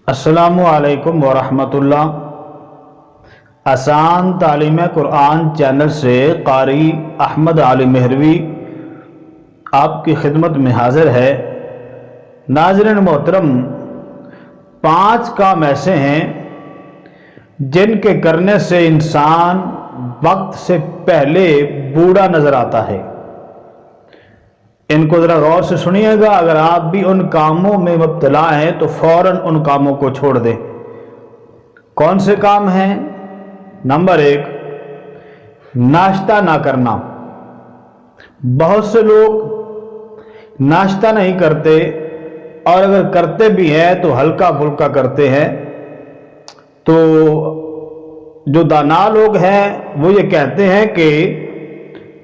अस्सलामु अलैकुम वरहमतुल्लाह। आसान तालीम कुरान चैनल से कारी अहमद अली मेहरवी आपकी खिदमत में हाजिर है। नाज़रीन मोहतरम, 5 काम ऐसे हैं जिनके करने से इंसान वक्त से पहले बूढ़ा नज़र आता है। इनको ज़रा गौर से सुनिएगा। अगर आप भी उन कामों में मुब्तला हैं तो फ़ौरन उन कामों को छोड़ दें। कौन से काम हैं? नंबर 1, नाश्ता ना करना। बहुत से लोग नाश्ता नहीं करते, और अगर करते भी हैं तो हल्का फुल्का करते हैं। तो जो दाना लोग हैं वो ये कहते हैं कि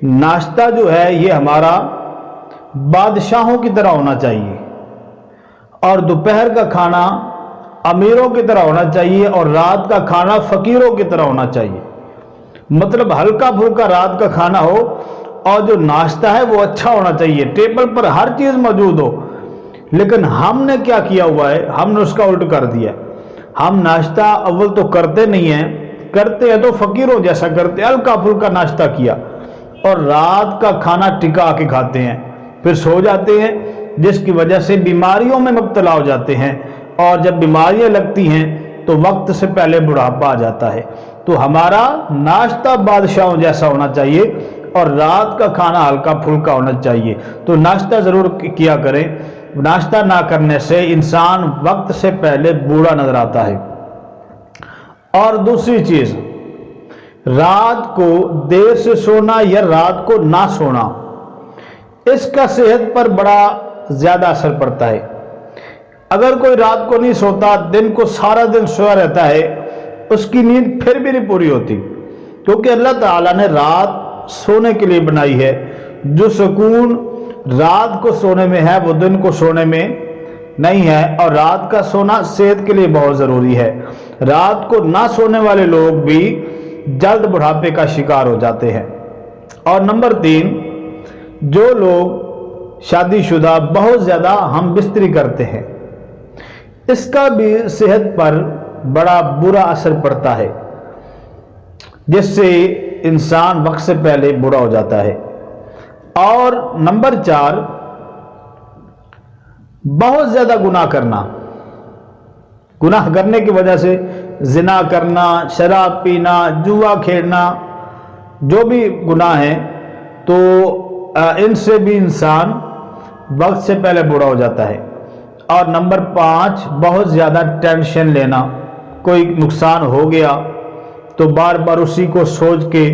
नाश्ता जो है ये हमारा बादशाहों की तरह होना चाहिए, और दोपहर का खाना अमीरों की तरह होना चाहिए, और रात का खाना फकीरों की तरह होना चाहिए। मतलब हल्का फुल्का रात का खाना हो, और जो नाश्ता है वो अच्छा होना चाहिए, टेबल पर हर चीज़ मौजूद हो। लेकिन हमने क्या किया हुआ है, हमने उसका उल्ट कर दिया। हम नाश्ता अव्वल तो करते नहीं हैं, करते हैं तो फकीरों जैसा करते, हल्का फुल्का नाश्ता किया, और रात का खाना टिका के खाते हैं, फिर सो जाते हैं, जिसकी वजह से बीमारियों में मुब्तला हो जाते हैं। और जब बीमारियां लगती हैं तो वक्त से पहले बुढ़ापा आ जाता है। तो हमारा नाश्ता बादशाहों जैसा होना चाहिए, और रात का खाना हल्का फुल्का होना चाहिए। तो नाश्ता ज़रूर किया करें। नाश्ता ना करने से इंसान वक्त से पहले बूढ़ा नजर आता है। और दूसरी चीज़, रात को देर से सोना या रात को ना सोना, इसका सेहत पर बड़ा ज़्यादा असर पड़ता है। अगर कोई रात को नहीं सोता, दिन को सारा दिन सोया रहता है, उसकी नींद फिर भी नहीं पूरी होती, क्योंकि अल्लाह ताला ने रात सोने के लिए बनाई है। जो सुकून रात को सोने में है वो दिन को सोने में नहीं है, और रात का सोना सेहत के लिए बहुत ज़रूरी है। रात को ना सोने वाले लोग भी जल्द बुढ़ापे का शिकार हो जाते हैं। और नंबर 3, जो लोग शादीशुदा बहुत ज़्यादा हम बिस्तरी करते हैं, इसका भी सेहत पर बड़ा बुरा असर पड़ता है, जिससे इंसान वक्त से पहले बूढ़ा हो जाता है। और नंबर 4, बहुत ज़्यादा गुनाह करना। गुनाह करने की वजह से जिना करना, शराब पीना, जुआ खेलना, जो भी गुनाह हैं, तो इनसे भी इंसान वक्त से पहले बूढ़ा हो जाता है। और नंबर 5, बहुत ज़्यादा टेंशन लेना। कोई नुकसान हो गया तो बार बार उसी को सोच के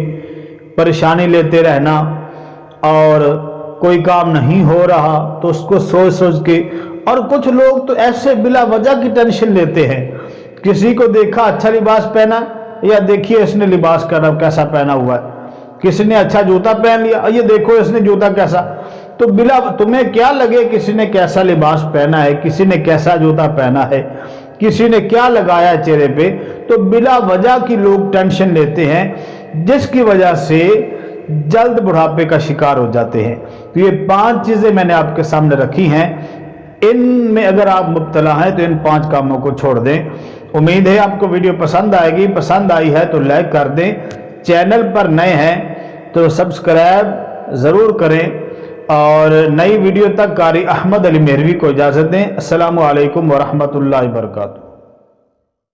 परेशानी लेते रहना, और कोई काम नहीं हो रहा तो उसको सोच सोच के। और कुछ लोग तो ऐसे बिला वजह की टेंशन लेते हैं। किसी को देखा अच्छा लिबास पहना, या देखिए इसने लिबास कैसा पहना हुआ है, किसी ने अच्छा जूता पहन लिया, ये देखो इसने जूता कैसा। तो बिला तुम्हें क्या लगे किसी ने कैसा लिबास पहना है, किसी ने कैसा जूता पहना है, किसी ने क्या लगाया है चेहरे पे, तो बिला वजह की लोग टेंशन लेते हैं, जिसकी वजह से जल्द बुढ़ापे का शिकार हो जाते हैं। तो ये 5 चीज़ें मैंने आपके सामने रखी हैं। इनमें अगर आप मुब्तला हैं तो इन 5 कामों को छोड़ दें। उम्मीद है आपको वीडियो पसंद आएगी। पसंद आई है तो लाइक कर दें। चैनल पर नए हैं तो सब्सक्राइब ज़रूर करें। और नई वीडियो तक कारी अहमद अली मेहरवी को इजाज़त दें। अस्सलामु अलैकुम वरहमतुल्लाहि वबरकातुहू।